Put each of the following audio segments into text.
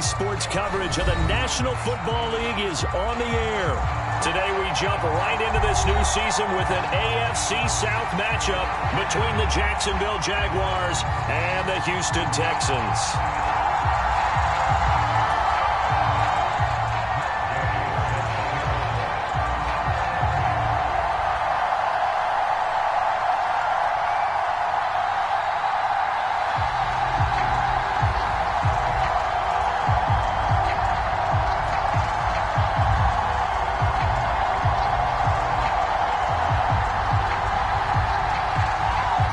Daily sports coverage of the National Football League is on the air. Today we jump right into this new season with an AFC South matchup between the Jacksonville Jaguars and the Houston Texans.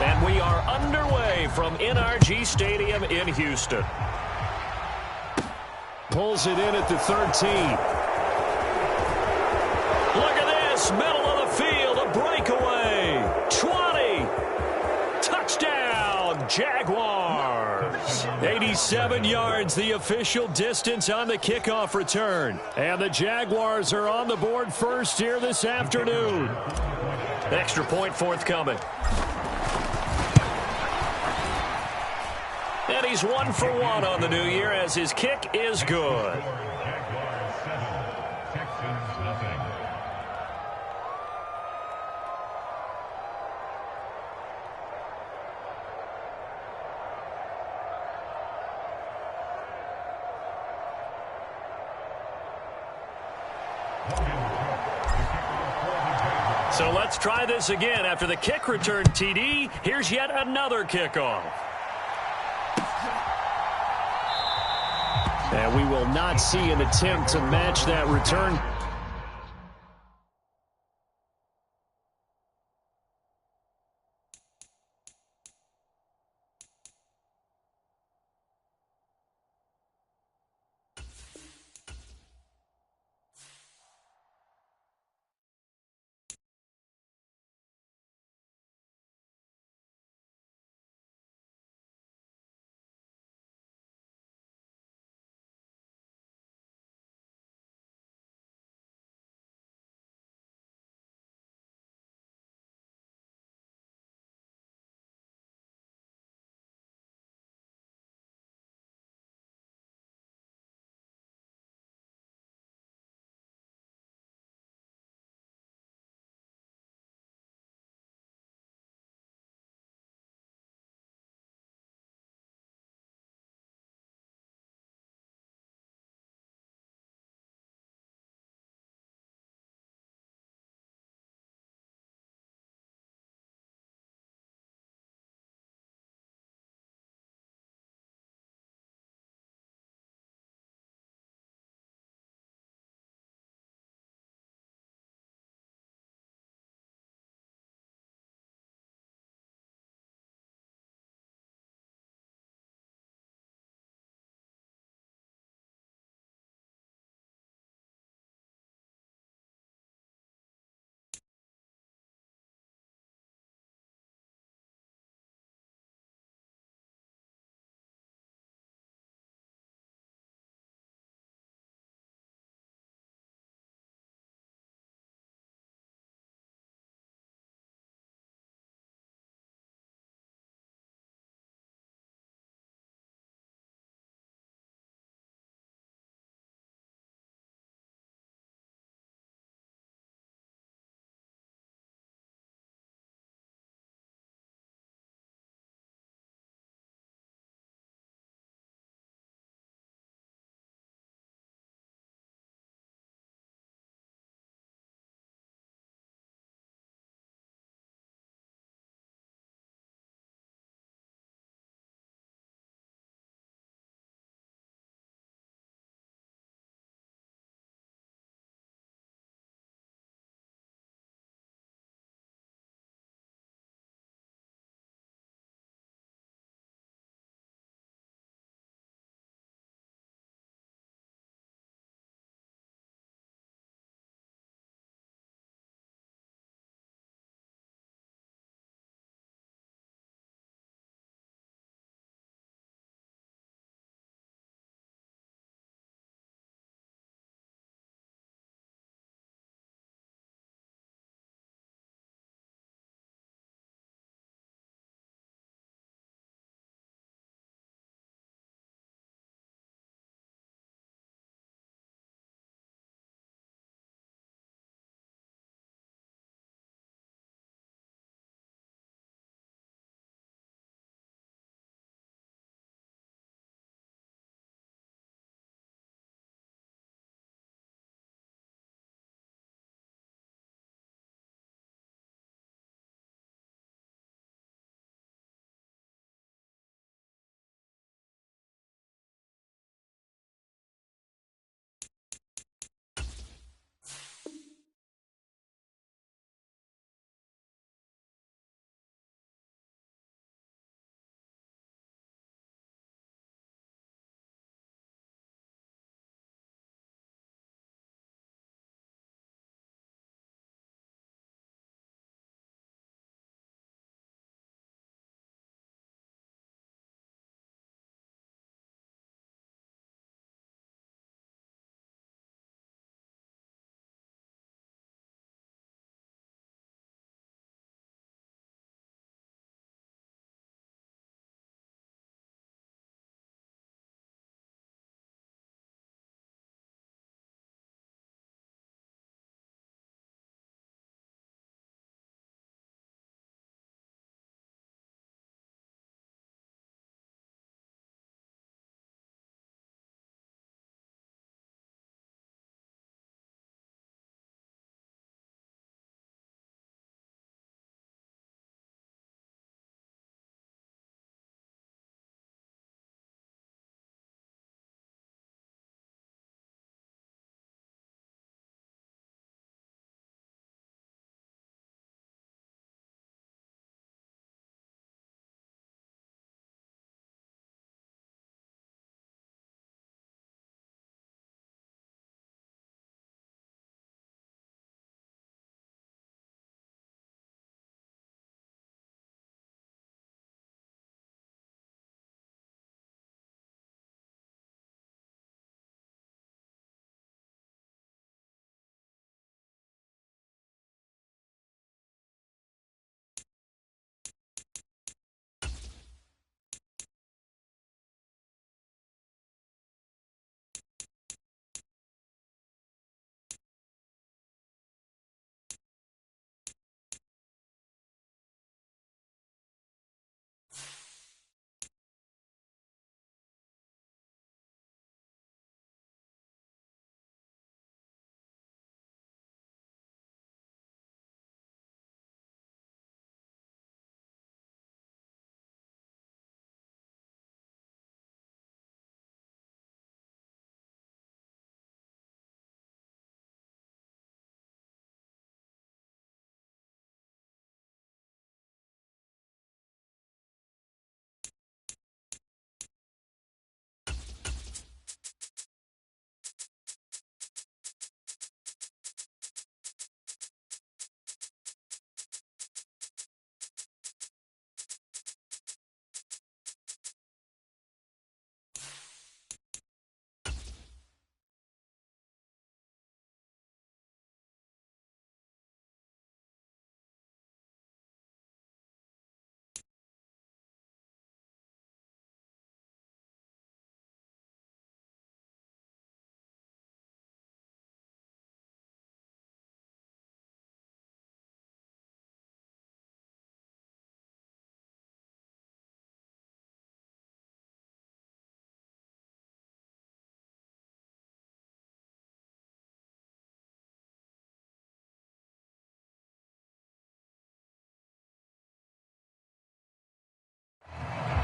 And we are underway from NRG Stadium in Houston. Pulls it in at the 13. Look at this, middle of the field, a breakaway. 20. Touchdown, Jaguars. 87 yards, the official distance on the kickoff return. And the Jaguars are on the board first here this afternoon. Extra point forthcoming. And he's 1 for 1 on the new year as his kick is good. So let's try this again. After the kick return TD, here's yet another kickoff. And we will not see an attempt to match that return.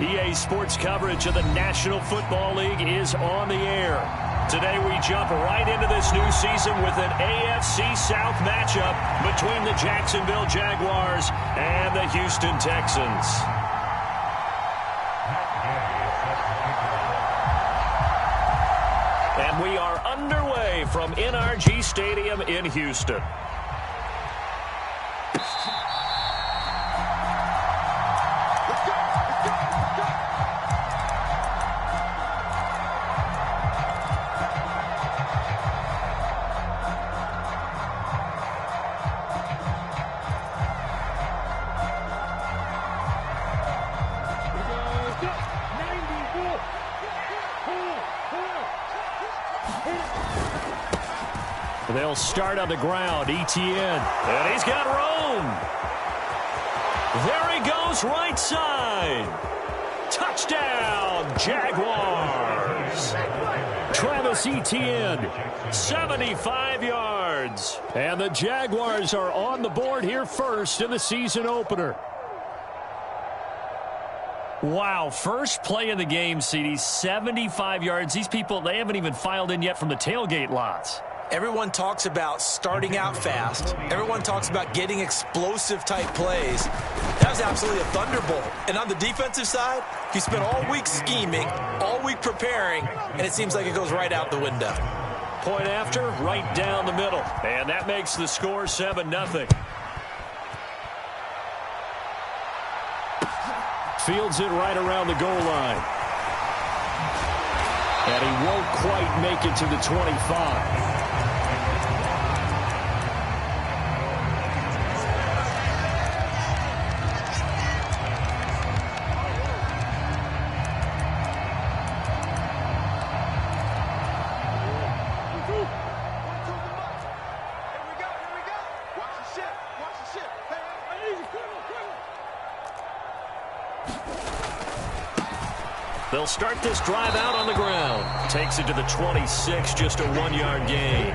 EA Sports coverage of the National Football League is on the air. Today we jump right into this new season with an AFC South matchup between the Jacksonville Jaguars and the Houston Texans. And we are underway from NRG Stadium in Houston. They'll start on the ground. Etienne. And he's got room. There he goes, right side. Touchdown, Jaguars. Travis Etienne, 75 yards. And the Jaguars are on the board here first in the season opener. Wow, first play of the game, CD, 75 yards. These people, they haven't even filed in yet from the tailgate lots. Everyone talks about starting out fast. Everyone talks about getting explosive-type plays. That was absolutely a thunderbolt. And on the defensive side, you spent all week scheming, all week preparing, and it seems like it goes right out the window. Point after, right down the middle. And that makes the score 7-0. Fields it right around the goal line. And he won't quite make it to the 25. They'll start this drive out on the ground. Takes it to the 26, just a 1-yard gain.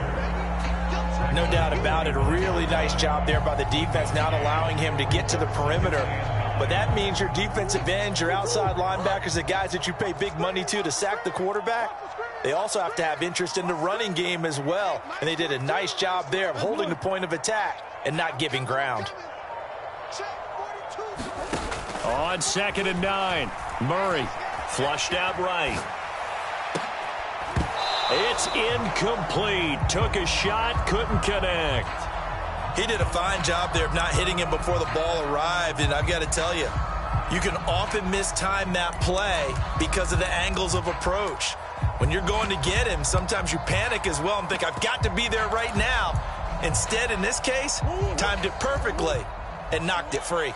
No doubt about it. A really nice job there by the defense, not allowing him to get to the perimeter. But that means your defensive ends, your outside linebackers, the guys that you pay big money to sack the quarterback, they also have to have interest in the running game as well. And they did a nice job there of holding the point of attack and not giving ground. On 2nd and 9, Murray. Flushed out right. It's incomplete. Took a shot, couldn't connect. He did a fine job there of not hitting him before the ball arrived, and I've got to tell you, you can often mistime that play because of the angles of approach. When you're going to get him, sometimes you panic as well and think, I've got to be there right now. Instead, in this case, timed it perfectly and knocked it free.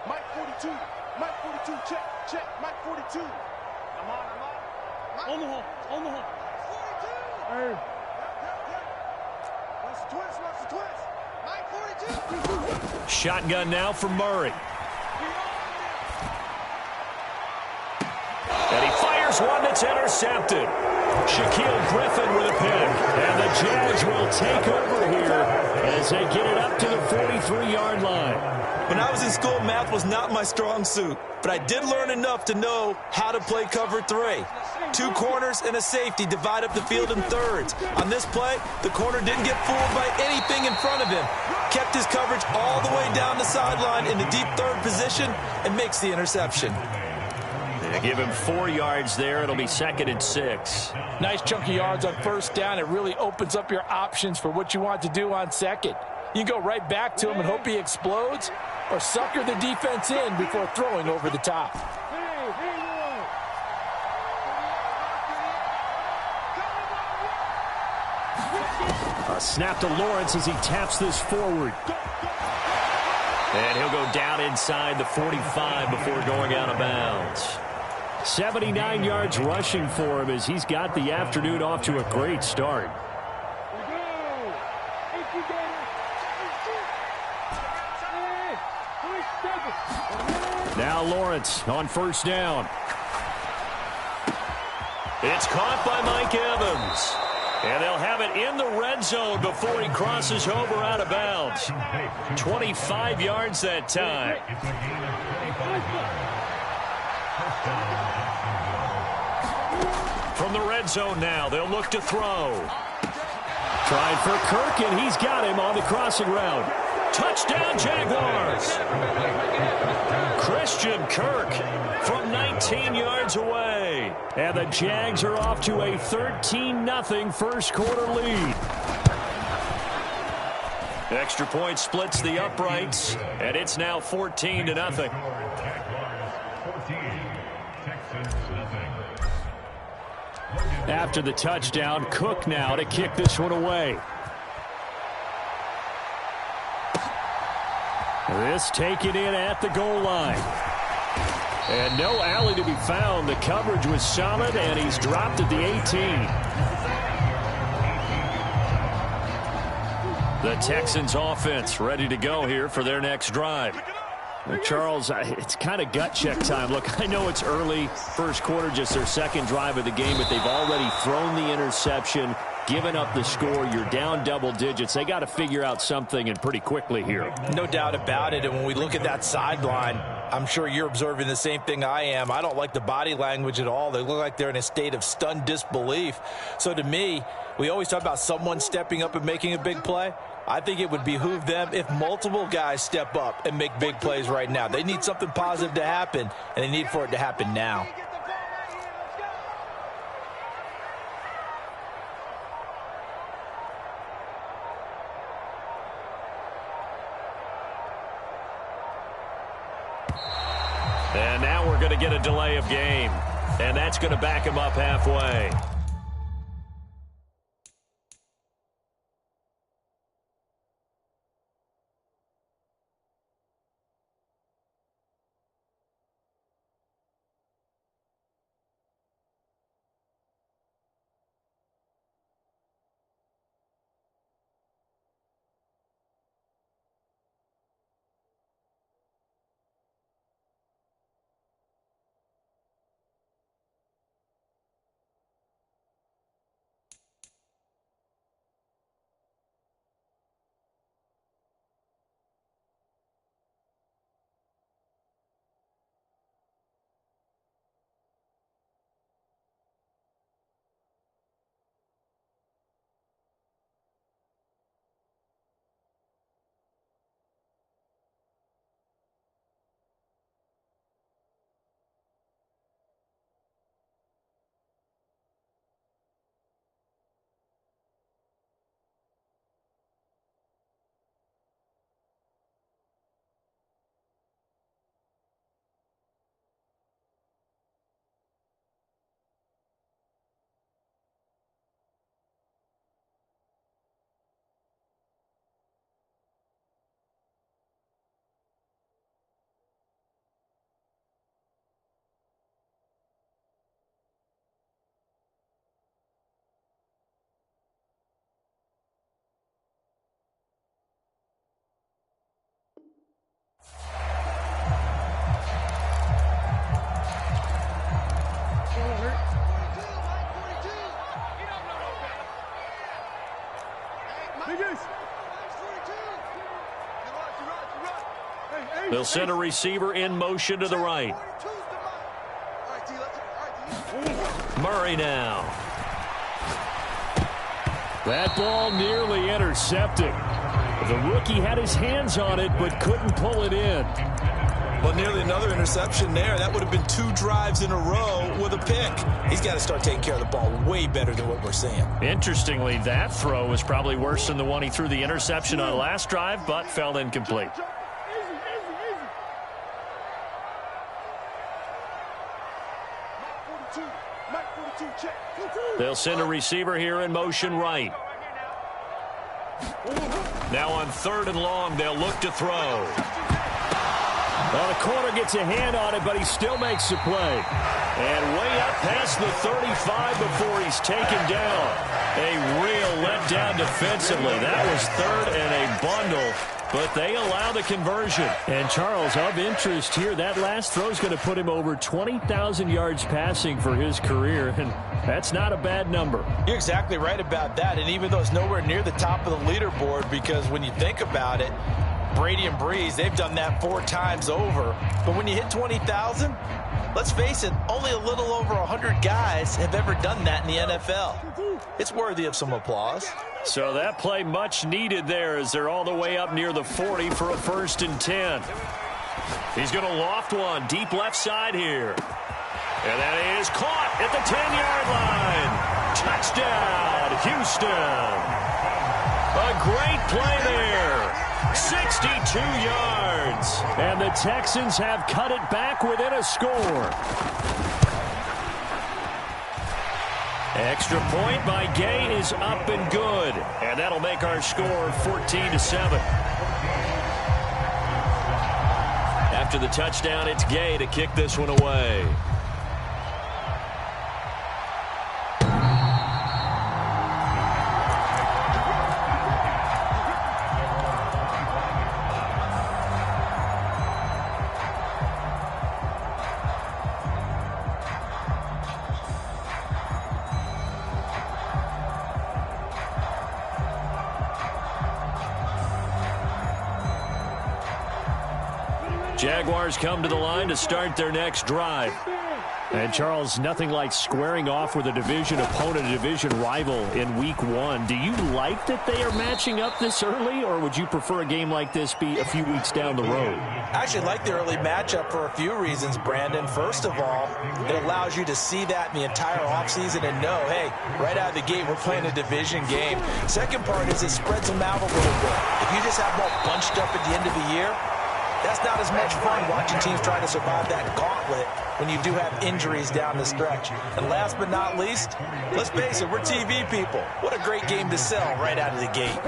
Mike 42, Mike 42, check, Mike 42. I'm on. On the hole. 42. Hey. Watch the twist. Mike 42. Shotgun now for Murray. And he fires one that's intercepted. Shaquille Griffin with a pick. And the Jags will take over here as they get it up to the 43-yard line. When I was in school, math was not my strong suit, but I did learn enough to know how to play cover 3. 2 corners and a safety divide up the field in thirds. On this play, the corner didn't get fooled by anything in front of him. Kept his coverage all the way down the sideline in the deep third position and makes the interception. They give him 4 yards there. It'll be 2nd and 6. Nice chunky yards on first down. It really opens up your options for what you want to do on second. You go right back to him and hope he explodes, or sucker the defense in before throwing over the top. A snap to Lawrence as he taps this forward. And he'll go down inside the 45 before going out of bounds. 79 yards rushing for him as he's got the afternoon off to a great start. Now Lawrence on first down. It's caught by Mike Evans. And they'll have it in the red zone before he crosses over out of bounds. 25 yards that time. From the red zone now, they'll look to throw. Trying for Kirk, and he's got him on the crossing route. Touchdown, Jaguars! Christian Kirk from 19 yards away. And the Jags are off to a 13-0 first quarter lead. Extra point splits the uprights, and it's now 14-0. After the touchdown, Cook now to kick this one away. This taken in at the goal line. And no alley to be found. The coverage was solid, and he's dropped at the 18. The Texans offense ready to go here for their next drive. Charles, it's kind of gut check time. Look, I know it's early, first quarter, just their second drive of the game, but they've already thrown the interception, given up the score. You're down double digits. They got to figure out something, and pretty quickly here. No doubt about it. And when we look at that sideline, I'm sure you're observing the same thing I am. I don't like the body language at all. They look like they're in a state of stunned disbelief. So to me, we always talk about someone stepping up and making a big play. I think it would behoove them if multiple guys step up and make big plays right now. They need something positive to happen, and they need for it to happen now. And now we're going to get a delay of game, and that's going to back him up halfway. They'll send a receiver in motion to the right. Murray now. That ball nearly intercepted. The rookie had his hands on it but couldn't pull it in. Well, nearly another interception there. That would have been 2 drives in a row with a pick. He's got to start taking care of the ball way better than what we're seeing. Interestingly, that throw was probably worse than the one he threw the interception on last drive, but fell incomplete. They'll send a receiver here in motion right. Now on 3rd and long, they'll look to throw. Well, the corner gets a hand on it, but he still makes the play. And way up past the 35 before he's taken down. A real letdown defensively. That was 3rd and a bundle. but they allow the conversion. And Charles, of interest here, that last throw is going to put him over 20,000 yards passing for his career, and that's not a bad number. You're exactly right about that, and even though it's nowhere near the top of the leaderboard, because when you think about it, Brady and Breeze, they've done that 4 times over. But when you hit 20,000, let's face it, only a little over 100 guys have ever done that in the NFL. It's worthy of some applause. So that play much needed there as they're all the way up near the 40 for a 1st and 10. He's going to loft one deep left side here. And that is caught at the 10-yard line. Touchdown, Houston. A great play there. 62 yards. And the Texans have cut it back within a score. Extra point by Gay is up and good. And that'll make our score 14-7. After the touchdown, it's Gay to kick this one away. Jaguars come to the line to start their next drive. And, Charles, nothing like squaring off with a division opponent, a division rival in Week 1. Do you like that they are matching up this early, or would you prefer a game like this be a few weeks down the road? I actually like the early matchup for a few reasons, Brandon. First of all, it allows you to see that in the entire offseason and know, hey, right out of the gate, we're playing a division game. Second part is it spreads them out a little bit. If you just have them all bunched up at the end of the year, that's not as much fun watching teams try to survive that gauntlet when you do have injuries down the stretch. And last but not least, let's face it, we're TV people. What a great game to sell right out of the gate.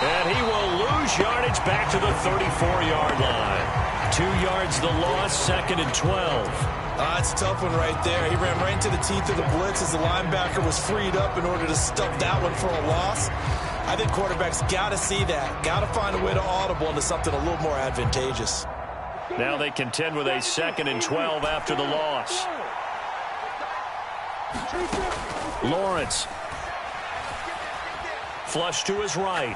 And he will lose yardage back to the 34-yard line. 2 yards the loss, 2nd and 12. That's a tough one right there. He ran right into the teeth of the blitz as the linebacker was freed up in order to stuff that one for a loss. I think quarterbacks got to see that. Got to find a way to audible into something a little more advantageous. Now they contend with a 2nd and 12 after the loss. Lawrence. Flush to his right.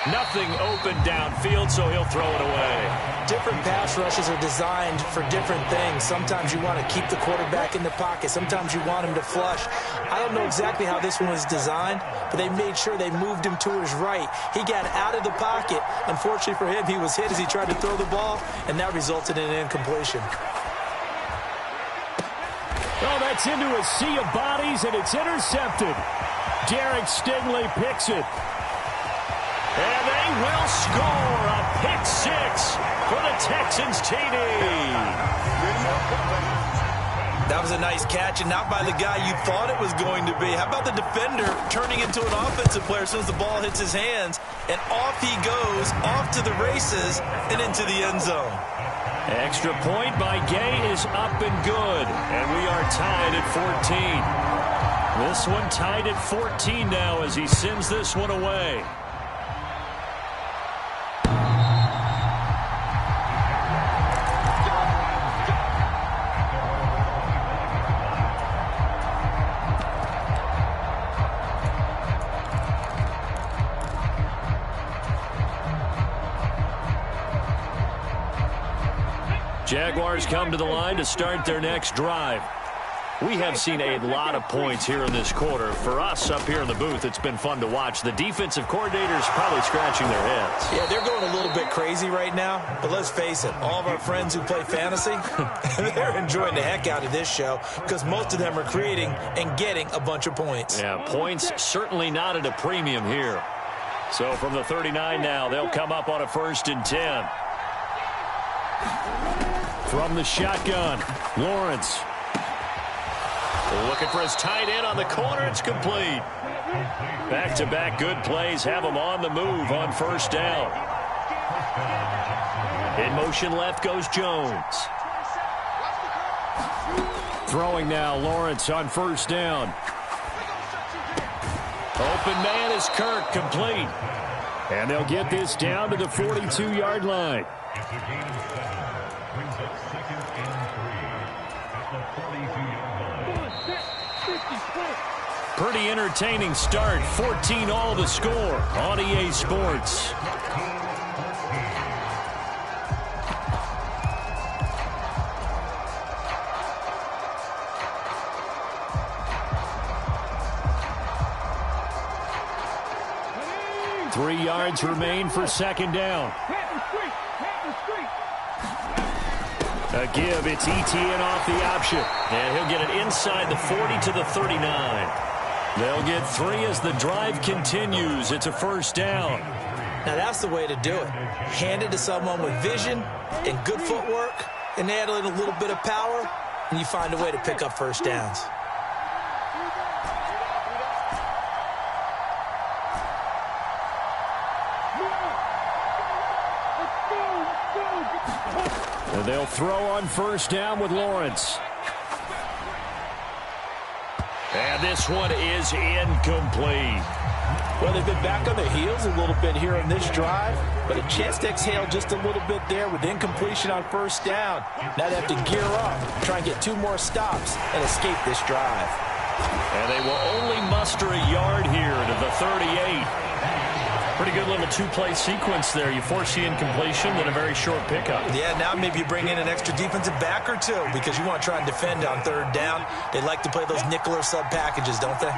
Nothing open downfield, so he'll throw it away. Different pass rushes are designed for different things. Sometimes you want to keep the quarterback in the pocket. Sometimes you want him to flush. I don't know exactly how this one was designed, but they made sure they moved him to his right. He got out of the pocket. Unfortunately for him, he was hit as he tried to throw the ball, and that resulted in an incompletion. Oh, that's into a sea of bodies, and it's intercepted. Derek Stingley picks it. And they will score a pick 6 for the Texans TD. That was a nice catch, and not by the guy you thought it was going to be. How about the defender turning into an offensive player as soon as the ball hits his hands, and off he goes, off to the races, and into the end zone. Extra point by Gay is up and good, and we are tied at 14. This one tied at 14 now as he sends this one away. Jaguars come to the line to start their next drive. We have seen a lot of points here in this quarter. For us up here in the booth, it's been fun to watch. The defensive coordinators probably scratching their heads. Yeah, they're going a little bit crazy right now. But let's face it, all of our friends who play fantasy, they're enjoying the heck out of this show because most of them are creating and getting a bunch of points. Yeah, points certainly not at a premium here. So from the 39 now, they'll come up on a 1st and 10. From the shotgun, Lawrence. Looking for his tight end on the corner. It's complete. Back-to-back good plays have him on the move on 1st down. In motion left goes Jones. Throwing now, Lawrence on 1st down. Open man is Kirk, complete. And they'll get this down to the 42-yard line. Pretty entertaining start. 14-all the score on EA Sports. Three yards remain for second down. A give, it's ETN off the option. And he'll get it inside the 40 to the 39. They'll get three as the drive continues. It's a first down. Now that's the way to do it. Hand it to someone with vision and good footwork and add in a little bit of power, and you find a way to pick up first downs. And they'll throw on first down with Lawrence. And this one is incomplete. Well, they've been back on their heels a little bit here on this drive, but a chance to exhale just a little bit there with incompletion on first down. Now they have to gear up, try and get two more stops, and escape this drive. And they will only muster a yard here to the 38. Pretty good little two-play sequence there. You force the incompletion, then a very short pickup. Yeah, now maybe you bring in an extra defensive back or two because you want to try and defend on third down. They like to play those nickel or sub packages, don't they?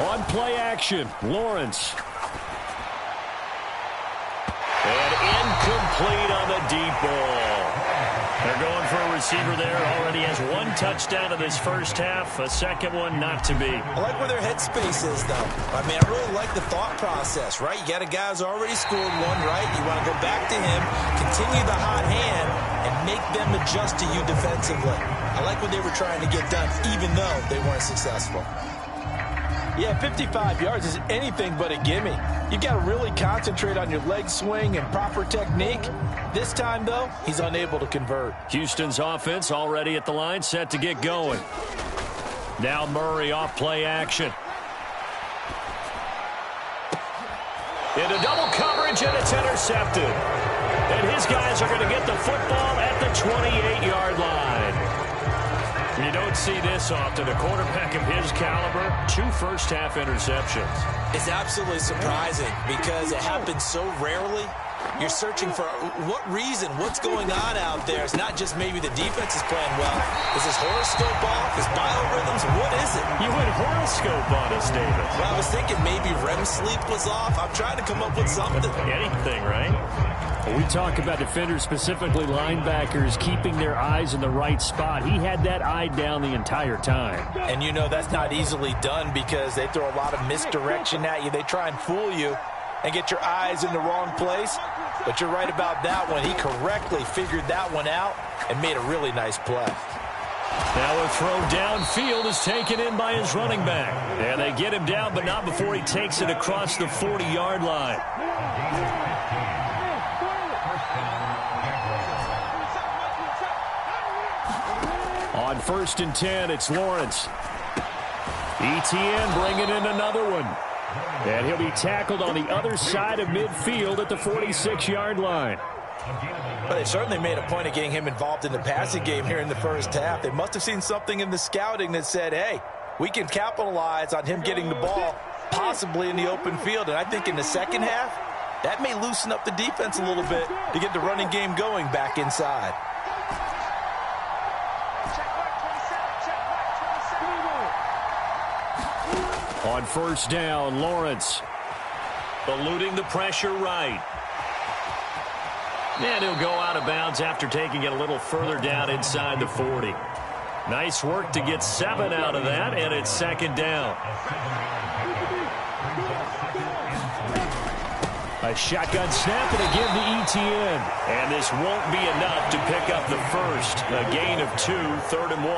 On play action, Lawrence. And incomplete on the deep ball. They're going for a receiver there. Already has one touchdown in this first half. A second one not to be. I like where their headspace is, though. I mean, I really like the thought process, right? You got a guy who's already scored one, right? You want to go back to him, continue the hot hand, and make them adjust to you defensively. I like what they were trying to get done, even though they weren't successful. Yeah, 55 yards is anything but a gimme. You've got to really concentrate on your leg swing and proper technique. This time, though, he's unable to convert. Houston's offense already at the line, set to get going. Now Murray off play action. Into double coverage, and it's intercepted. And his guys are going to get the football at the 28-yard line. You don't see this often. A quarterback of his caliber, 2 first-half interceptions. It's absolutely surprising because it happens so rarely. You're searching for what reason, what's going on out there. It's not just maybe the defense is playing well. Is his horoscope off? His biorhythms? What is it? You went horoscope on us, David. Well, I was thinking maybe REM sleep was off. I'm trying to come up with something. Anything, right? Well, we talk about defenders, specifically linebackers, keeping their eyes in the right spot. He had that eye down the entire time. And you know that's not easily done because they throw a lot of misdirection at you. They try and fool you and get your eyes in the wrong place. But you're right about that one. He correctly figured that one out and made a really nice play. Now a throw downfield is taken in by his running back. And they get him down, but not before he takes it across the 40-yard line. On 1st and 10, it's Lawrence. ETN bringing in another one. And he'll be tackled on the other side of midfield at the 46-yard line. But they certainly made a point of getting him involved in the passing game here in the first half. They must have seen something in the scouting that said, hey, we can capitalize on him getting the ball, possibly in the open field. And I think in the second half, that may loosen up the defense a little bit to get the running game going back inside. On 1st down, Lawrence eluding the pressure right. And he'll go out of bounds after taking it a little further down inside the 40. Nice work to get 7 out of that, and it's 2nd down. A shotgun snap and a give to ETN. And this won't be enough to pick up the first. A gain of 2, 3rd and 1.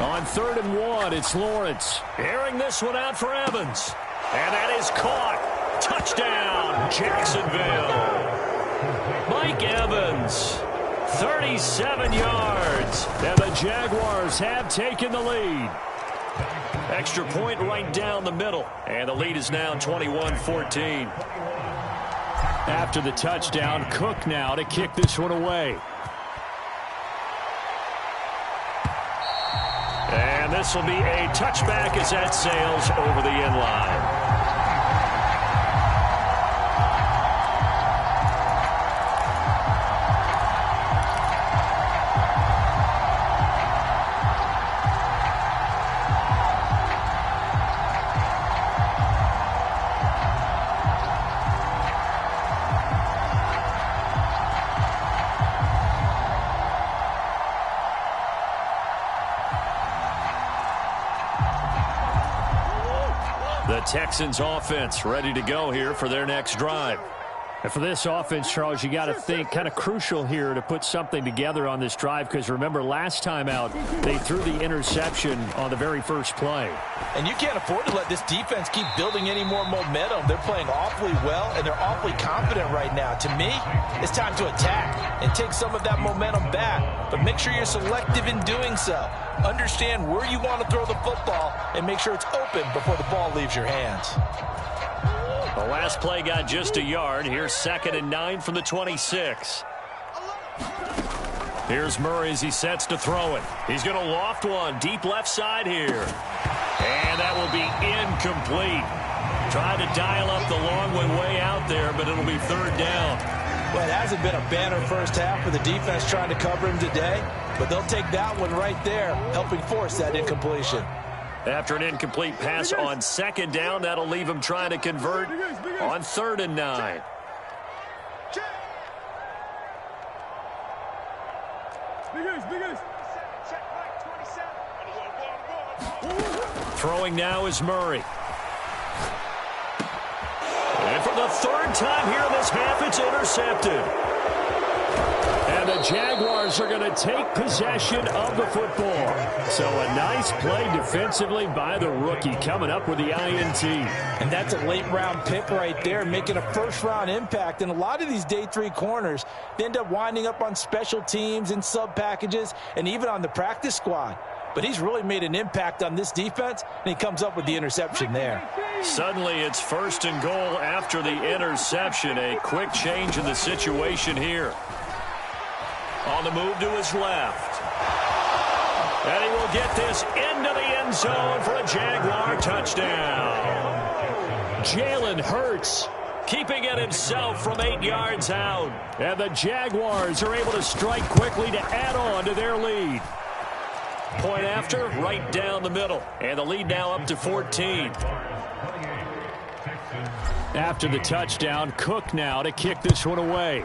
On 3rd and 1, it's Lawrence. Airing this one out for Evans. And that is caught. Touchdown, Jacksonville. Mike Evans, 37 yards. And the Jaguars have taken the lead. Extra point right down the middle. And the lead is now 21-14. After the touchdown, Cook now to kick this one away. And this will be a touchback as that sails over the end line. The Texans offense ready to go here for their next drive. And for this offense, Charles, you got to think kind of crucial here to put something together on this drive, because remember last time out they threw the interception on the very first play. And you can't afford to let this defense keep building any more momentum. They're playing awfully well, and they're awfully confident right now. To me, it's time to attack and take some of that momentum back. But make sure you're selective in doing so. Understand where you want to throw the football and make sure it's open before the ball leaves your hands. The last play got just a yard. Here's 2nd and 9 from the 26. Here's Murray as he sets to throw it. He's going to loft one deep left side here. And that will be incomplete. Trying to dial up the long one way out there, but it'll be 3rd down. Well, it hasn't been a banner first half for the defense trying to cover him today, but they'll take that one right there, helping force that incompletion. After an incomplete pass on 2nd down, that'll leave him trying to convert on 3rd and 9. Throwing now is Murray. And for the 3rd time here in this half, it's intercepted. And the Jaguars are going to take possession of the football. So a nice play defensively by the rookie, coming up with the INT. And that's a late-round pick right there, making a first-round impact. And a lot of these day 3 corners, they end up winding up on special teams and sub-packages and even on the practice squad. But he's really made an impact on this defense, and he comes up with the interception there. Suddenly it's 1st and goal after the interception. A quick change in the situation here. On the move to his left. And he will get this into the end zone for a Jaguar touchdown. Jalen Hurts keeping it himself from 8 yards out. And the Jaguars are able to strike quickly to add on to their lead. Point after, right down the middle. And the lead now up to 14. After the touchdown, Cook now to kick this one away.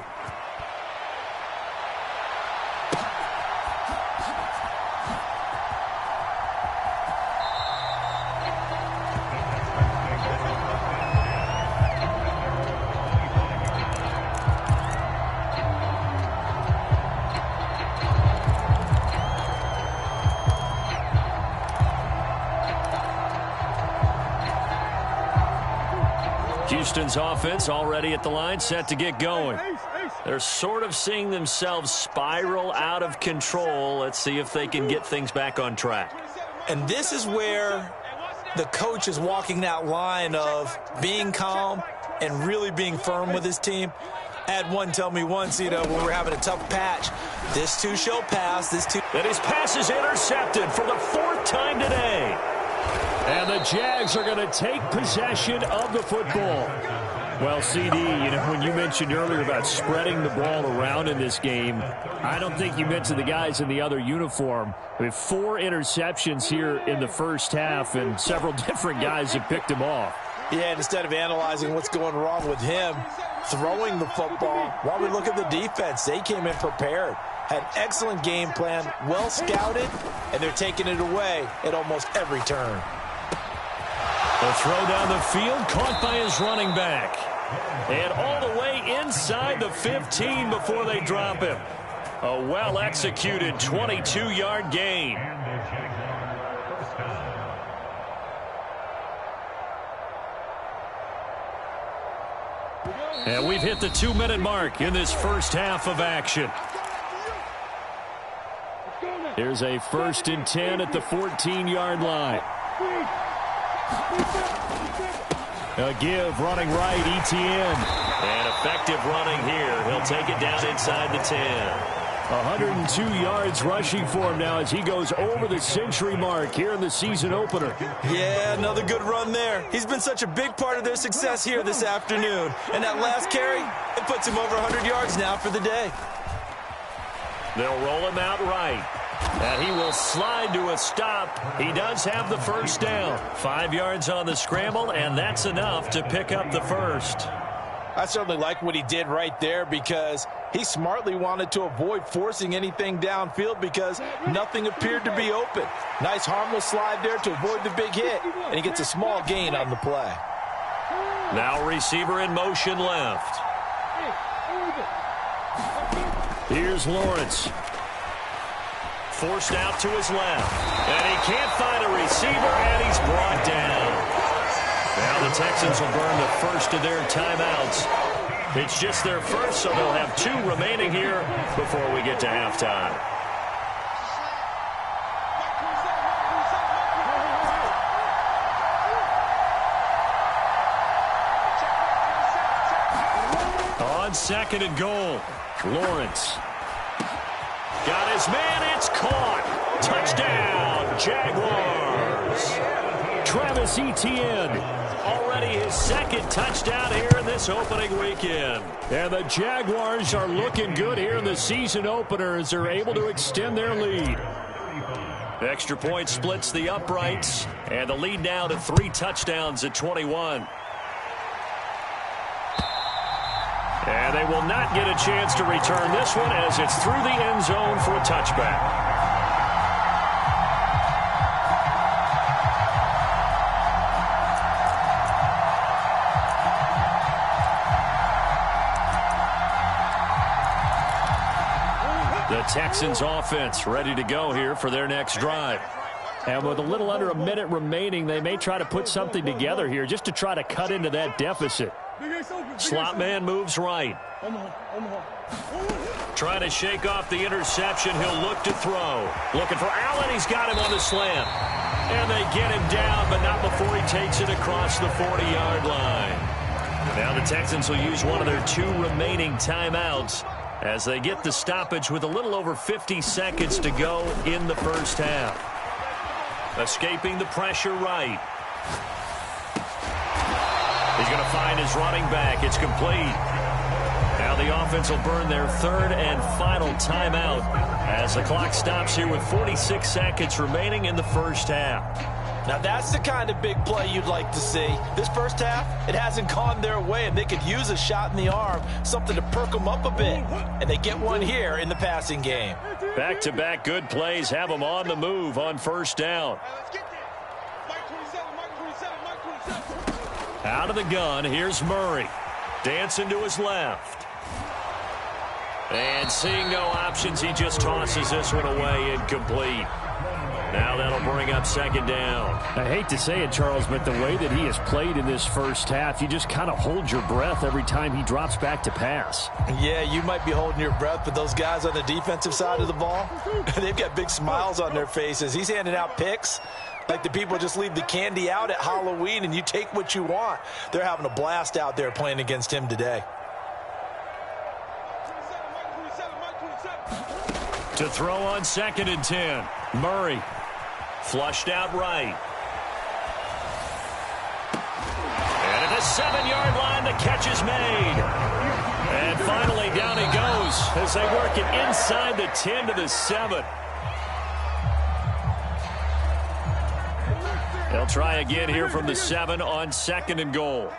Houston's offense already at the line, set to get going. They're sort of seeing themselves spiral out of control. Let's see if they can get things back on track. And this is where the coach is walking that line of being calm and really being firm with his team. I had one tell me once, when we're having a tough patch, this too shall pass. And his pass is intercepted for the 4th time today. And the Jags are going to take possession of the football. Well, CD, when you mentioned earlier about spreading the ball around in this game, I don't think you mentioned the guys in the other uniform. We have 4 interceptions here in the first half, and several different guys have picked them off. Yeah, and instead of analyzing what's going wrong with him throwing the football, while we look at the defense, they came in prepared, had an excellent game plan, well scouted, and they're taking it away at almost every turn. The throw down the field, caught by his running back. And all the way inside the 15 before they drop him. A well-executed 22-yard gain. And we've hit the 2-minute mark in this first half of action. Here's a 1st and 10 at the 14-yard line. A give running right, ETN. And effective running here. He'll take it down inside the 10. 102 yards rushing for him now as he goes over the century mark here in the season opener. Yeah, another good run there. He's been such a big part of their success here this afternoon. And that last carry, it puts him over 100 yards now for the day. They'll roll him out right. And he will slide to a stop. He does have the first down. 5 yards on the scramble, and that's enough to pick up the first. I certainly like what he did right there because he smartly wanted to avoid forcing anything downfield because nothing appeared to be open. Nice harmless slide there to avoid the big hit, and he gets a small gain on the play. Now receiver in motion left. Here's Lawrence. Forced out to his left. And he can't find a receiver, and he's brought down. Now the Texans will burn the first of their timeouts. It's just their first, so they'll have 2 remaining here before we get to halftime. On 2nd and goal, Lawrence. Got his man, it's caught. Touchdown, Jaguars. Travis Etienne, already his 2nd touchdown here in this opening weekend. And the Jaguars are looking good here in the season opener as they're able to extend their lead. Extra point splits the uprights, and the lead now to 3 touchdowns at 21. And they will not get a chance to return this one as it's through the end zone for a touchback. The Texans offense ready to go here for their next drive. And with a little under a minute remaining, they may try to put something together here just to try to cut into that deficit. Slot man moves right. Trying to shake off the interception. He'll look to throw. Looking for Allen. He's got him on the slant. And they get him down, but not before he takes it across the 40-yard line. Now the Texans will use one of their 2 remaining timeouts as they get the stoppage with a little over 50 seconds to go in the first half. Escaping the pressure right. He's going to find his running back. It's complete. Now the offense will burn their 3rd and final timeout as the clock stops here with 46 seconds remaining in the first half. Now that's the kind of big play you'd like to see. This first half, it hasn't gone their way, and they could use a shot in the arm, something to perk them up a bit. And they get one here in the passing game. Back-to-back good plays have them on the move on first down. Out of the gun, here's Murray. Dancing to his left. And seeing no options, he just tosses this one away, incomplete. Now that'll bring up 2nd down. I hate to say it, Charles, but the way that he has played in this first half, you just kind of hold your breath every time he drops back to pass. Yeah, you might be holding your breath, but those guys on the defensive side of the ball, they've got big smiles on their faces. He's handing out picks like the people just leave the candy out at Halloween and you take what you want. They're having a blast out there playing against him today. To throw on 2nd and 10. Murray. Flushed out right. And at the 7-yard line, the catch is made. And finally, down he goes as they work it inside the 10 to the 7. They'll try again here from the 7 on 2nd and goal.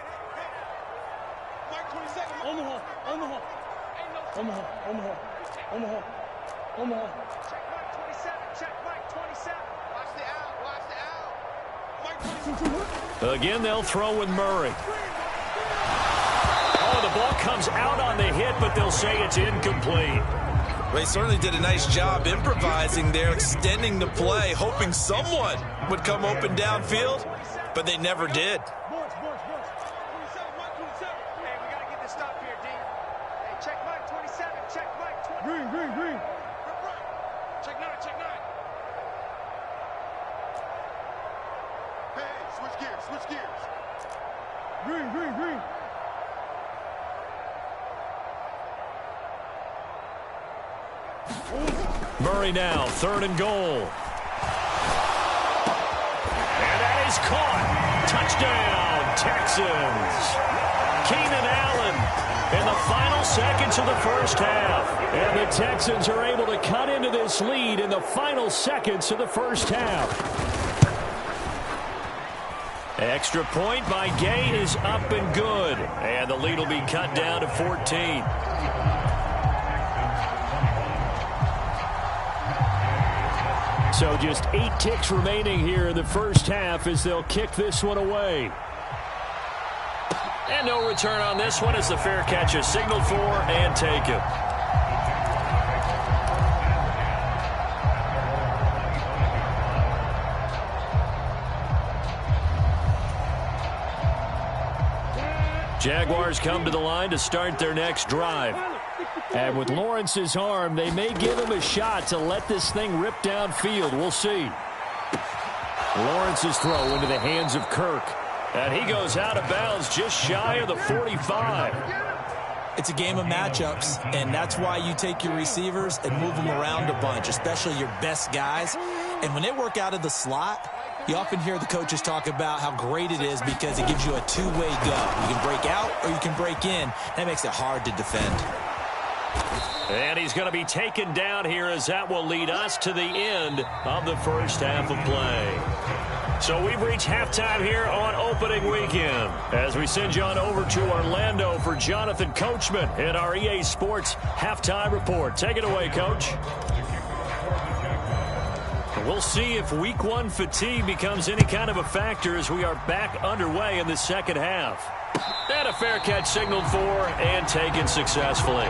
Again, they'll throw with Murray. Oh, the ball comes out on the hit, but they'll say it's incomplete. They certainly did a nice job improvising there, extending the play, hoping someone would come open downfield, but they never did. Hey, we got to get this stop here. Green, green, green. Check nine, check nine. Hey, switch gears, switch gears. Green, green, green. Murray now, 3rd and goal. And that is caught. Touchdown, Texans. Keenan Allen in the final seconds of the first half. And the Texans are able to cut into this lead in the final seconds of the first half. Extra point by Gay is up and good. And the lead will be cut down to 14. So just 8 ticks remaining here in the first half as they'll kick this one away. And no return on this one as the fair catch is signaled for and taken. Jaguars come to the line to start their next drive. And with Lawrence's arm, they may give him a shot to let this thing rip downfield. We'll see. Lawrence's throw into the hands of Kirk. And he goes out of bounds just shy of the 45. It's a game of matchups, and that's why you take your receivers and move them around a bunch, especially your best guys. And when they work out of the slot, you often hear the coaches talk about how great it is because it gives you a two-way go. You can break out or you can break in. That makes it hard to defend. And he's going to be taken down here as that will lead us to the end of the first half of play. So we've reached halftime here on opening weekend as we send you on over to Orlando for Jonathan Coachman in our EA Sports halftime report. Take it away, Coach. We'll see if week 1 fatigue becomes any kind of a factor as we are back underway in the second half. And a fair catch signaled for and taken successfully.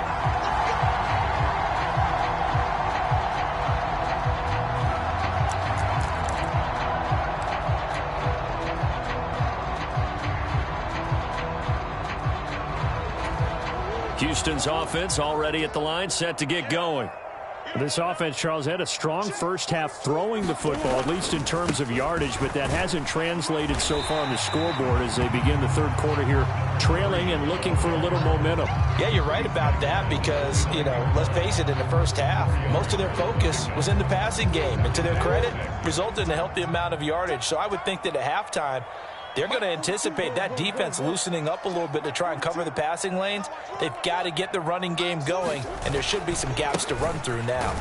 Houston's offense already at the line, set to get going. This offense, Charles, had a strong first half throwing the football, at least in terms of yardage, but that hasn't translated so far on the scoreboard as they begin the third quarter here, trailing and looking for a little momentum. Yeah, you're right about that because, let's face it, in the first half, most of their focus was in the passing game. And to their credit, resulted in a healthy amount of yardage. So I would think that at halftime, they're going to anticipate that defense loosening up a little bit to try and cover the passing lanes. They've got to get the running game going, and there should be some gaps to run through now.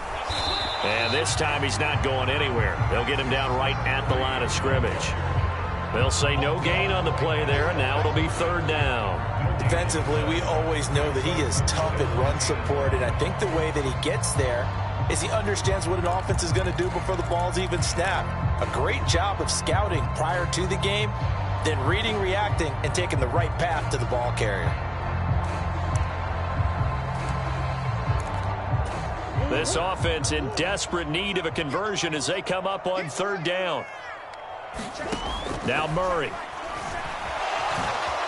And this time he's not going anywhere. They'll get him down right at the line of scrimmage. They'll say no gain on the play there, and now it'll be 3rd down. Defensively, we always know that he is tough at run support, and I think the way that he gets there is he understands what an offense is going to do before the ball's even snapped. A great job of scouting prior to the game, then reading, reacting, and taking the right path to the ball carrier. This offense in desperate need of a conversion as they come up on 3rd down. Now Murray.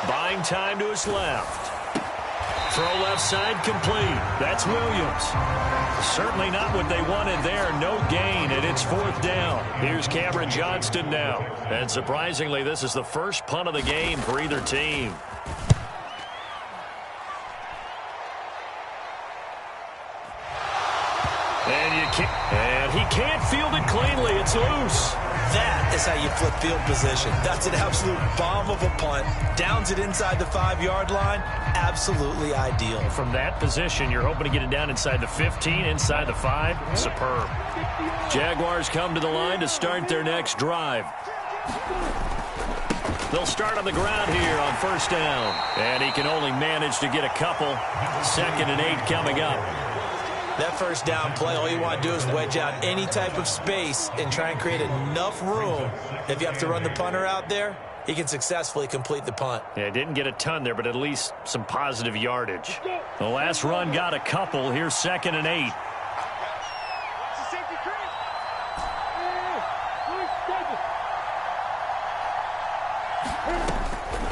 Buying time to his left. Throw left side complete. That's Williams. Certainly not what they wanted there. No gain, and it's 4th down. Here's Cameron Johnston now. And surprisingly, this is the first punt of the game for either team. And he can't field it cleanly. It's loose. That is how you flip field position. That's an absolute bomb of a punt. Downs it inside the 5-yard line. Absolutely ideal. From that position, you're hoping to get it down inside the 15, inside the 5. Superb. Jaguars come to the line to start their next drive. They'll start on the ground here on 1st down. And he can only manage to get a couple. 2nd and 8 coming up. That 1st down play, all you want to do is wedge out any type of space and try and create enough room. If you have to run the punter out there, he can successfully complete the punt. Yeah, didn't get a ton there, but at least some positive yardage. The last run got a couple. Here's 2nd and 8.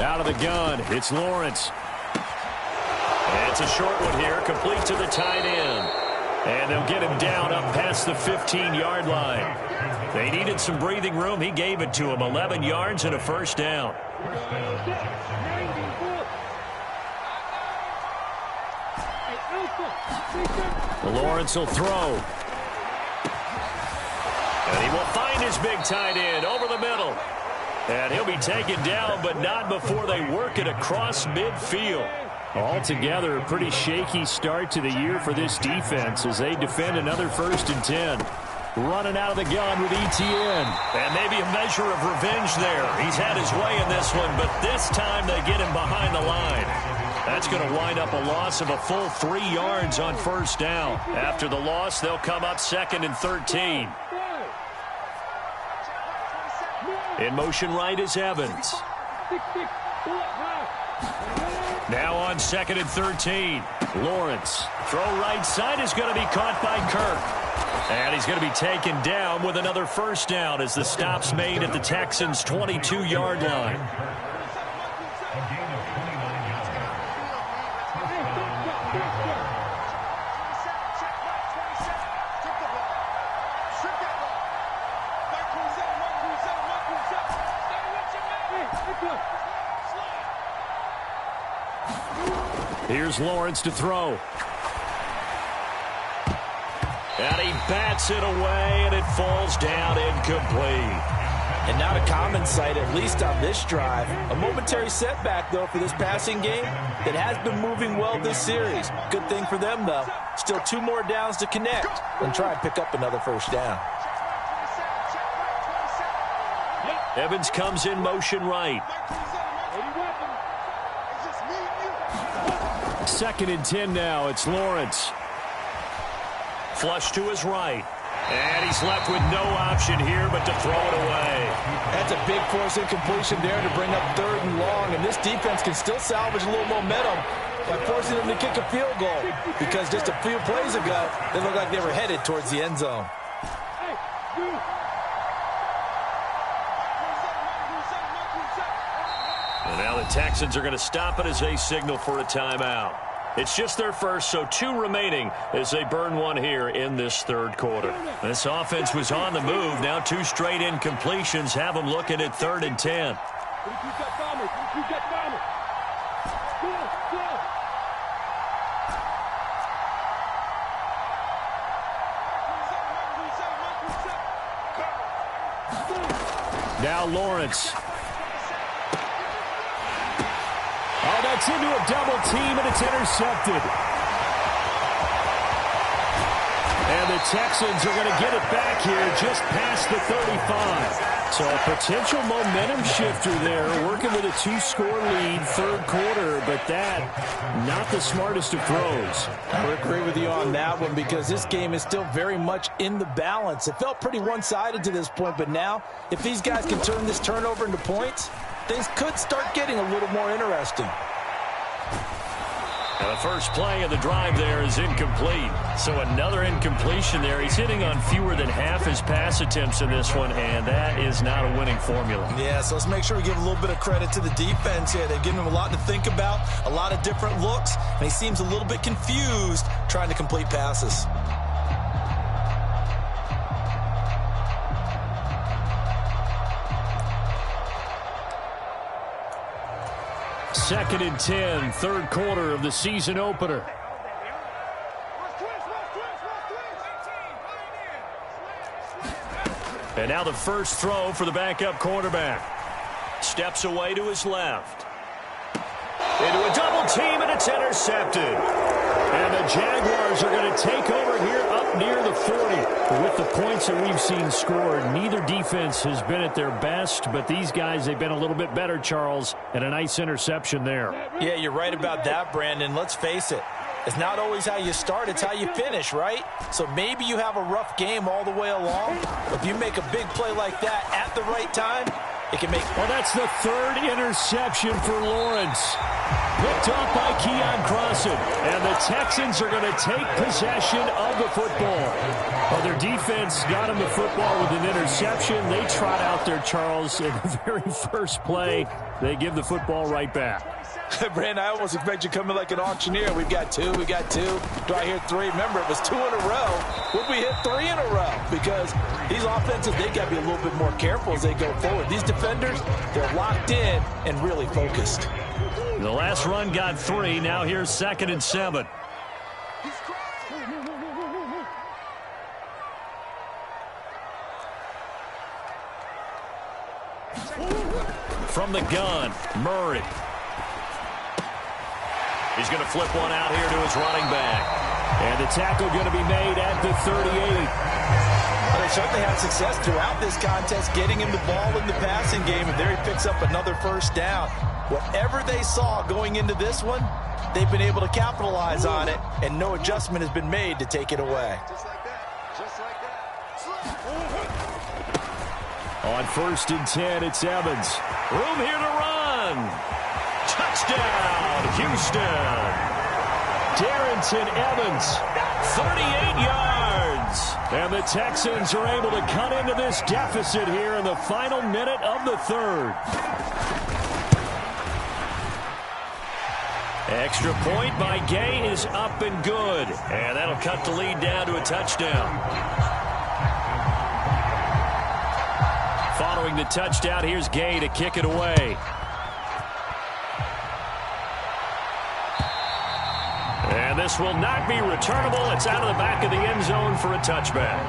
Out of the gun, it's Lawrence. And it's a short one here, complete to the tight end. And they'll get him down up past the 15-yard line. They needed some breathing room. He gave it to him. 11 yards and a first down. Lawrence will throw. And he will find his big tight end over the middle. And he'll be taken down, but not before they work it across midfield. Altogether, a pretty shaky start to the year for this defense as they defend another 1st and 10. Running out of the gun with Etienne. And maybe a measure of revenge there. He's had his way in this one, but this time they get him behind the line. That's going to wind up a loss of a full 3 yards on 1st down. After the loss, they'll come up 2nd and 13. In motion right is Evans. Now on 2nd and 13. Lawrence. Throw right side is going to be caught by Kirk. And he's going to be taken down with another 1st down as the stop's made at the Texans' 22-yard line. Here's Lawrence to throw. And he bats it away, and it falls down incomplete. And not a common sight, at least on this drive. A momentary setback, though, for this passing game that has been moving well this series. Good thing for them, though. Still 2 more downs to connect and try and pick up another 1st down. Evans comes in motion right. 2nd and 10 now. It's Lawrence. Flush to his right. And he's left with no option here but to throw it away. That's a big force incompletion there to bring up 3rd and long. And this defense can still salvage a little momentum by forcing them to kick a field goal. Because just a few plays ago, they looked like they were headed towards the end zone. And now the Texans are going to stop it as they signal for a timeout. It's just their first, so 2 remaining as they burn one here in this 3rd quarter. This offense was on the move. Now 2 straight incompletions have them looking at 3rd and 10. Now Lawrence. Oh, that's into a double team, and it's intercepted. And the Texans are going to get it back here just past the 35. So a potential momentum shifter there, working with a 2-score lead, 3rd quarter, but that, not the smartest of throws. I would agree with you on that one because this game is still very much in the balance. It felt pretty one-sided to this point, but now, if these guys can turn this turnover into points, things could start getting a little more interesting. Now the first play of the drive there is incomplete. So another incompletion there. He's hitting on fewer than half his pass attempts in this one, and that is not a winning formula. Yeah, so let's make sure we give a little bit of credit to the defense here. They've given him a lot to think about, a lot of different looks, and he seems a little bit confused trying to complete passes. Second and 10, 3rd quarter of the season opener. And now the first throw for the backup quarterback. Steps away to his left. Into a double team, and it's intercepted. And the Jaguars are going to take over here up near the 40. With the points that we've seen scored, neither defense has been at their best, but these guys, they've been a little bit better, Charles, and a nice interception there. Yeah, you're right about that, Brandon. Let's face it. It's not always how you start, it's how you finish, right? So maybe you have a rough game all the way along. If you make a big play like that at the right time, it can make... Well, that's the 3rd interception for Lawrence. Picked off by Keon Crossan. And the Texans are going to take possession of the football. Well, their defense got him the football with an interception. They trot out there, Charles, in the very first play. They give the football right back. Brandon, I almost expect you to come in like an auctioneer. We've got two. Do I hear three? Remember, it was 2 in a row. Would we hit 3 in a row? Because these offenses, they got to be a little bit more careful as they go forward. These defenders, they're locked in and really focused. The last run got 3. Now here's 2nd and 7. From the gun, Murray. He's going to flip one out here to his running back. And the tackle going to be made at the 38. Well, they certainly had success throughout this contest getting him the ball in the passing game, and there he picks up another first down. Whatever they saw going into this one, they've been able to capitalize on it, and no adjustment has been made to take it away. Just like that. Just like that. On 1st and 10, it's Evans. Room here to run. Touchdown, Houston. Darrington Evans, 38 yards. And the Texans are able to cut into this deficit here in the final minute of the 3rd. Extra point by Gay is up and good. And that'll cut the lead down to a touchdown. Following the touchdown, here's Gay to kick it away. And this will not be returnable. It's out of the back of the end zone for a touchback.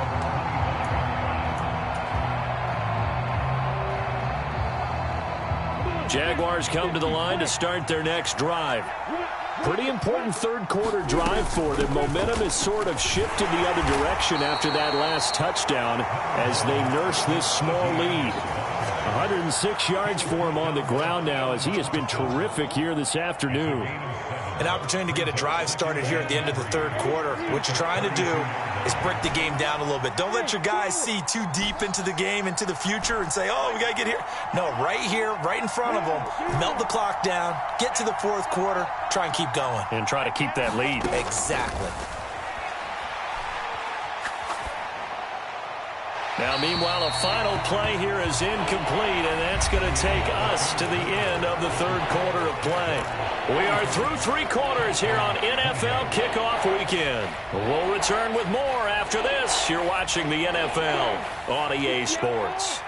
Jaguars come to the line to start their next drive. Pretty important 3rd quarter drive for them. Momentum has sort of shifted the other direction after that last touchdown as they nurse this small lead. 106 yards for him on the ground now as he has been terrific here this afternoon. An opportunity to get a drive started here at the end of the 3rd quarter. What you're trying to do is break the game down a little bit. Don't let your guys see too deep into the game, into the future, and say, oh, we got to get here. No, right here, right in front of them, melt the clock down, get to the 4th quarter, try and keep going. And try to keep that lead. Exactly. Now, meanwhile, a final play here is incomplete, and that's going to take us to the end of the 3rd quarter of play. We are through 3 quarters here on NFL Kickoff Weekend. We'll return with more after this. You're watching the NFL on EA Sports.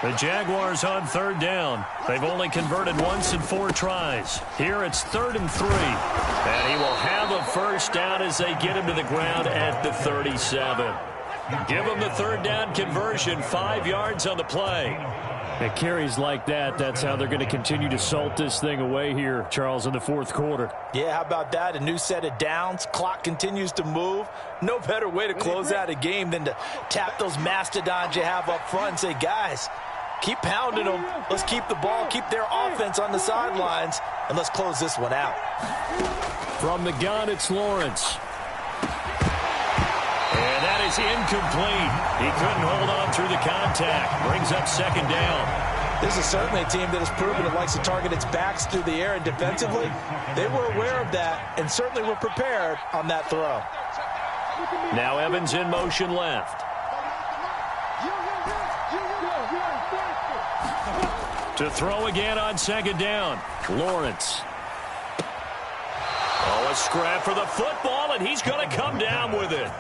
The Jaguars on 3rd down. They've only converted once in 4 tries. Here it's 3rd and 3. And he will have a first down as they get him to the ground at the 37. Give them the 3rd down conversion, 5 yards on the play. It carries like that. That's how they're going to continue to salt this thing away here, Charles, in the 4th quarter. Yeah, how about that? A new set of downs. Clock continues to move. No better way to close out a game than to tap those mastodons you have up front and say, guys, keep pounding them. Let's keep the ball, keep their offense on the sidelines, and let's close this one out. From the gun, it's Lawrence. And that is incomplete. He couldn't hold on through the contact. Brings up 2nd down. This is certainly a team that has proven it likes to target its backs through the air, and defensively, they were aware of that and certainly were prepared on that throw. Now Evans in motion left. To throw again on 2nd down. Lawrence. Oh, a scrap for the football, and he's going to come down with it.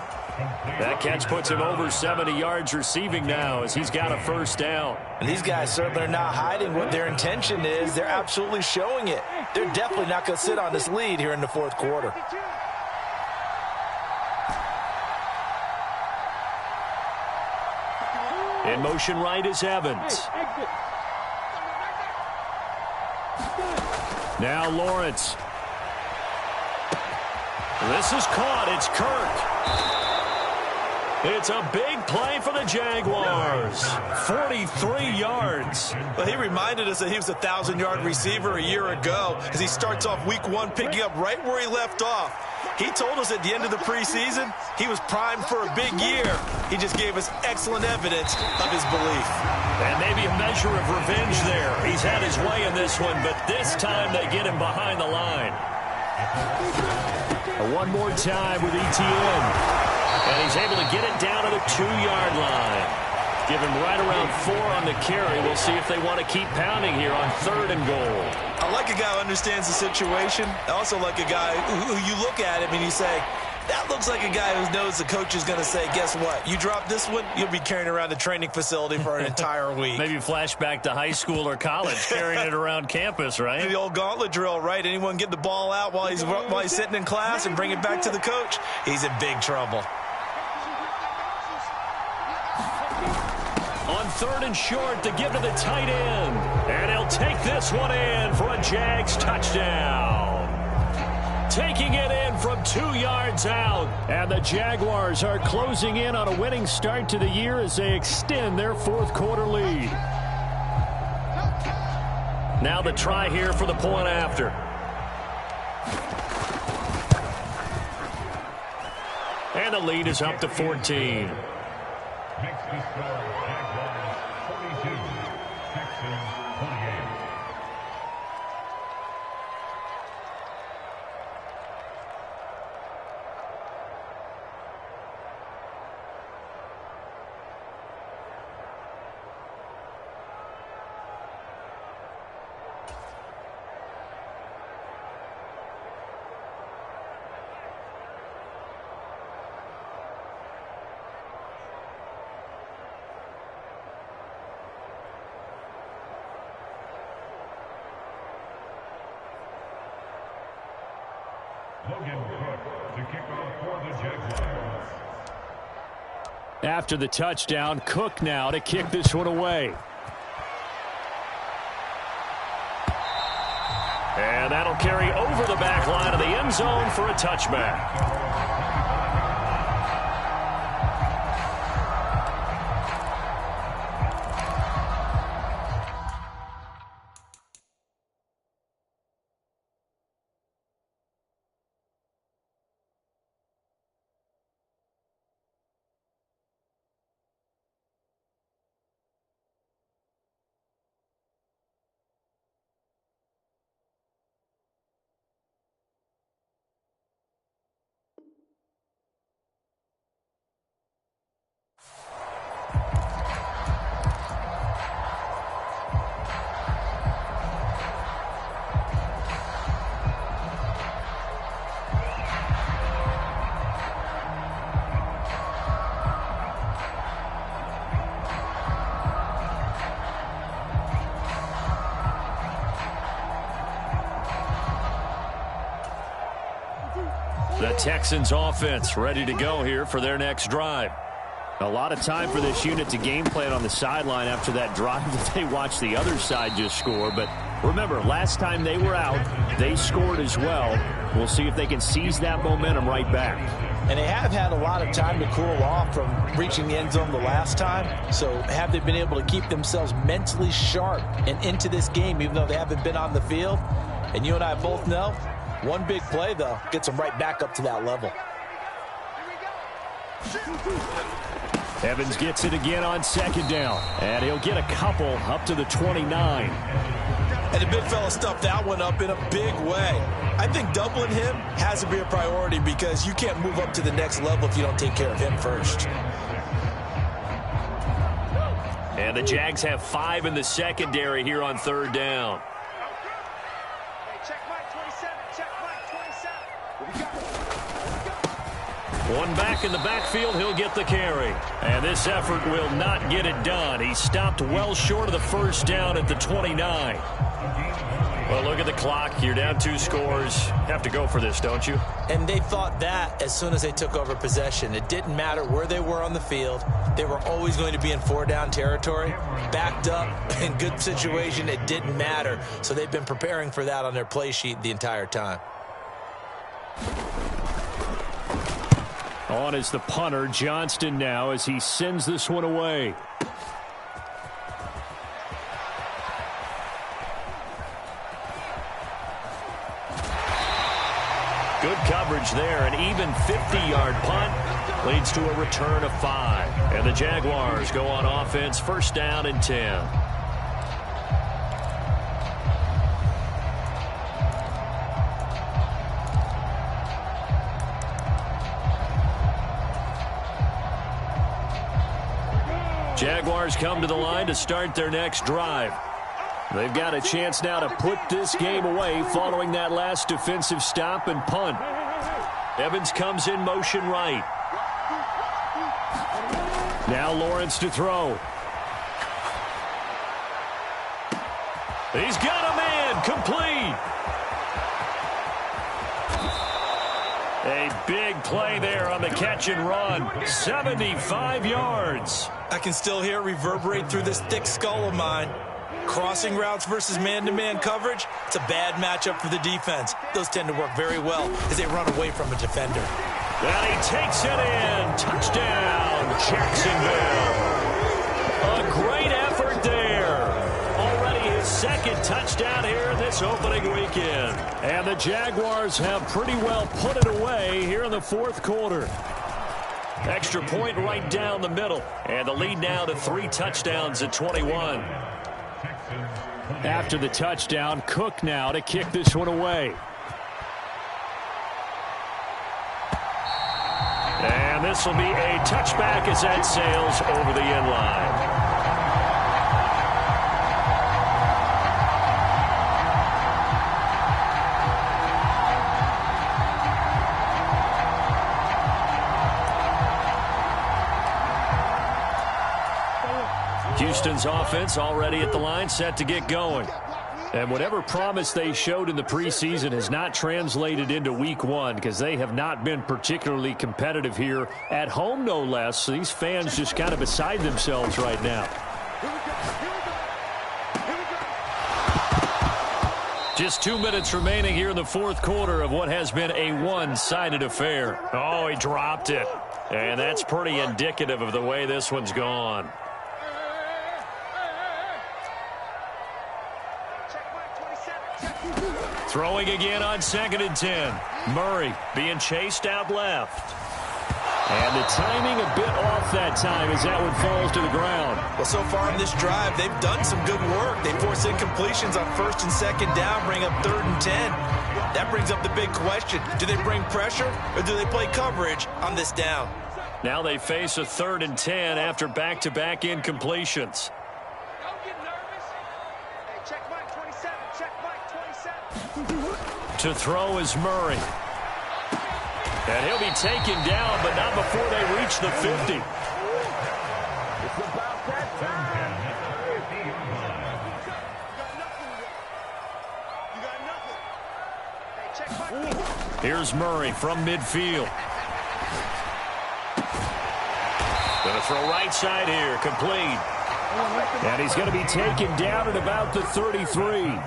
That catch puts him over 70 yards receiving now as he's got a first down. And these guys certainly are not hiding what their intention is. They're absolutely showing it. They're definitely not going to sit on this lead here in the 4th quarter. In motion right is Evans. Now Lawrence. This is caught. It's Kirk. It's a big play for the Jaguars. 43 yards. Well, he reminded us that he was a 1,000-yard receiver a year ago as he starts off week 1 picking up right where he left off. He told us at the end of the preseason he was primed for a big year. He just gave us excellent evidence of his belief. And maybe a measure of revenge there. He's had his way in this one, but this time they get him behind the line. One more time with ETN. And he's able to get it down to the 2-yard line. Give him right around 4 on the carry. We'll see if they want to keep pounding here on 3rd and goal. Oh, I like a guy who understands the situation. I also like a guy who you look at him and you say, that looks like a guy who knows the coach is going to say, guess what? You drop this one, you'll be carrying around the training facility for an entire week. Maybe flashback to high school or college, carrying it around campus, right? The old gauntlet drill, right? Anyone get the ball out while he's sitting in class and bring it back to the coach? He's in big trouble. On 3rd and short, to give to the tight end. And he'll take this one in for a Jags touchdown. Taking it in from 2 yards out. And the Jaguars are closing in on a winning start to the year as they extend their 4th quarter lead. Now the try here for the point after. And the lead is up to 14. Makes the score Jaguars 42, Texans 28. After the touchdown, Cook now to kick this one away. And that'll carry over the back line of the end zone for a touchback. The Texans offense ready to go here for their next drive. A lot of time for this unit to game plan on the sideline after that drive that they watched the other side just score. But remember, last time they were out, they scored as well. We'll see if they can seize that momentum right back. And they have had a lot of time to cool off from reaching the end zone the last time. So have they been able to keep themselves mentally sharp and into this game, even though they haven't been on the field? And you and I both know, one big play, though, gets them right back up to that level. Evans gets it again on 2nd down. And he'll get a couple up to the 29. And the big fella stuffed that one up in a big way. I think doubling him has to be a priority because you can't move up to the next level if you don't take care of him first. And the Jags have 5 in the secondary here on 3rd down. One back in the backfield, he'll get the carry. And this effort will not get it done. He stopped well short of the first down at the 29. Well, look at the clock. You're down 2 scores. Have to go for this, don't you? And they thought that as soon as they took over possession. It didn't matter where they were on the field. They were always going to be in 4-down territory. Backed up, in good situation, it didn't matter. So they've been preparing for that on their play sheet the entire time. On is the punter, Johnston, now as he sends this one away. Good coverage there. An even 50-yard punt leads to a return of 5. And the Jaguars go on offense, 1st down and 10. Jaguars come to the line to start their next drive. They've got a chance now to put this game away following that last defensive stop and punt. Evans comes in motion right. Now Lawrence to throw. He's got a man, complete. A big play there on the catch and run. 75 yards. I can still hear it reverberate through this thick skull of mine. Crossing routes versus man-to-man coverage, it's a bad matchup for the defense. Those tend to work very well as they run away from a defender. And he takes it in. Touchdown, Jacksonville. A great effort there. Already his second touchdown here this opening weekend. And the Jaguars have pretty well put it away here in the fourth quarter. Extra point right down the middle. And the lead now to 3 touchdowns at 21. After the touchdown, Cook now to kick this one away. And this will be a touchback as that sails over the end line. Houston's offense already at the line, set to get going. And whatever promise they showed in the preseason has not translated into week one because they have not been particularly competitive here at home, no less. So these fans just kind of beside themselves right now. Just 2 minutes remaining here in the fourth quarter of what has been a one-sided affair. Oh, he dropped it. And that's pretty indicative of the way this one's gone. Throwing again on 2nd and 10. Murray being chased out left. And the timing a bit off that time as that one falls to the ground. Well, so far in this drive, they've done some good work. They force incompletions on 1st and 2nd down, bring up 3rd and 10. That brings up the big question. Do they bring pressure or do they play coverage on this down? Now they face a 3rd and 10 after back-to-back incompletions. To throw is Murray. And he'll be taken down, but not before they reach the 50. Here's Murray from midfield. Going to throw right side here, complete. And he's going to be taken down at about the 33.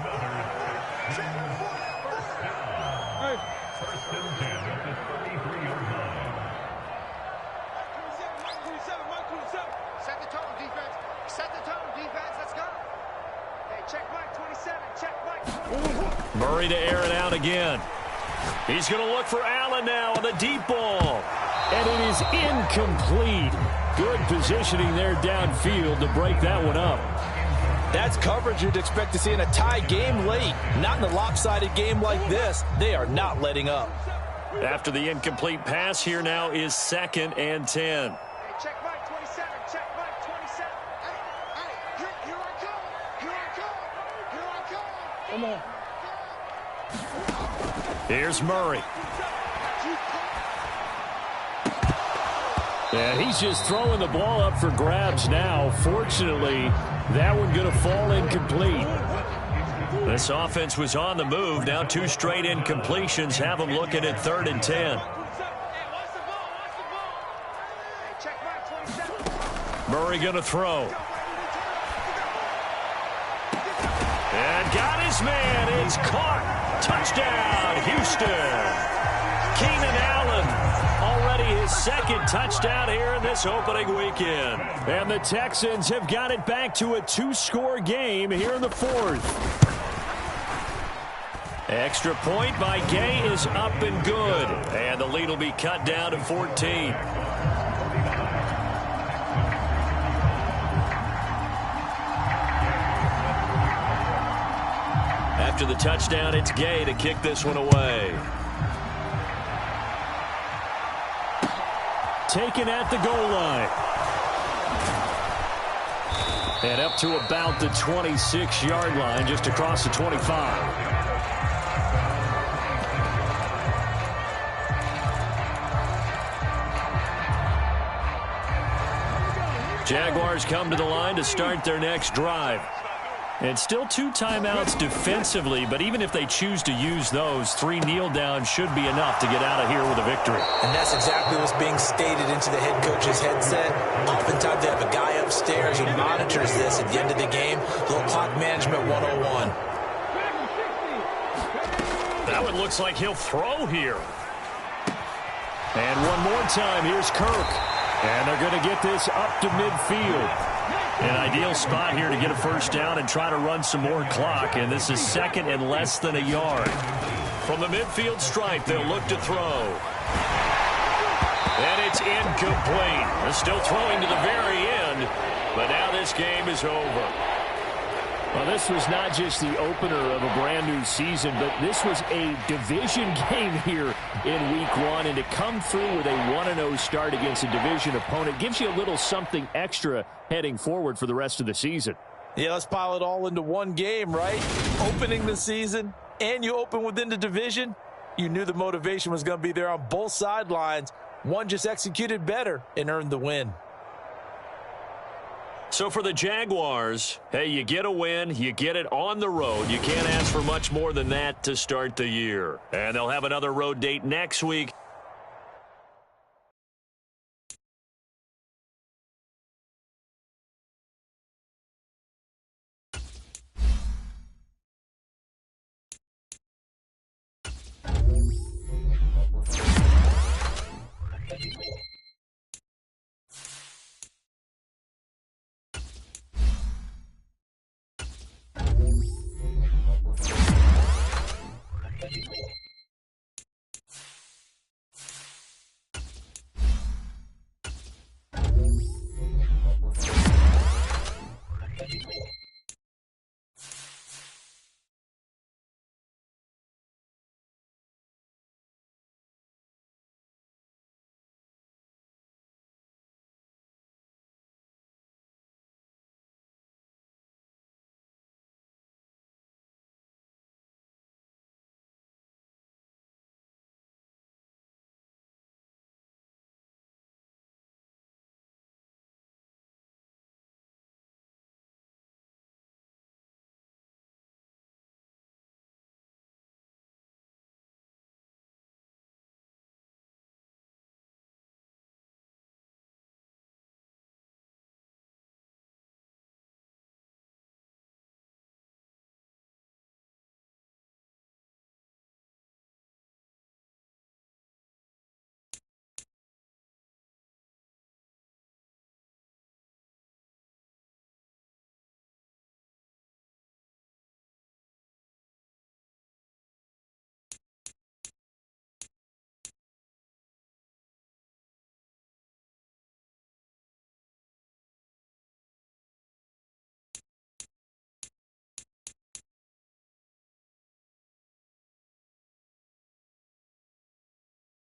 Murray to air it out again. He's going to look for Allen now on the deep ball. And it is incomplete. Good positioning there downfield to break that one up. That's coverage you'd expect to see in a tie game late. Not in a lopsided game like this. They are not letting up. After the incomplete pass, here now is 2nd and 10. Hey, check Mike 27. Check Mike 27. Hey, here I come. Here I come. Here I come. Come on. Here's Murray. And he's just throwing the ball up for grabs now. Fortunately, that one going to fall incomplete. This offense was on the move. Now 2 straight incompletions have them looking at 3rd and 10. Murray going to throw. And got his man. It's caught. Touchdown, Houston. Keenan Allen, already his 2nd touchdown here in this opening weekend. And the Texans have got it back to a 2-score game here in the 4th. Extra point by Gay is up and good. And the lead will be cut down to 14. After the touchdown, it's Gay to kick this one away. Taken at the goal line. And up to about the 26-yard line, just across the 25. Jaguars come to the line to start their next drive. And still 2 timeouts defensively, but even if they choose to use those, 3 kneel downs should be enough to get out of here with a victory. And that's exactly what's being stated into the head coach's headset. Oftentimes they have a guy upstairs who monitors this at the end of the game. Little clock management 101. That one looks like he'll throw here. And one more time, here's Kirk. And they're going to get this up to midfield. An ideal spot here to get a first down and try to run some more clock. And this is second and less than a yard. From the midfield stripe, they'll look to throw. And it's incomplete. They're still throwing to the very end. But now this game is over. Well, this was not just the opener of a brand new season, but this was a division game here in week 1. And to come through with a 1-0 start against a division opponent gives you a little something extra heading forward for the rest of the season. Yeah, let's pile it all into one game, right? Opening the season, and you open within the division. You knew the motivation was going to be there on both sidelines. One just executed better and earned the win. So for the Jaguars, hey, you get a win, you get it on the road. You can't ask for much more than that to start the year. And they'll have another road date next week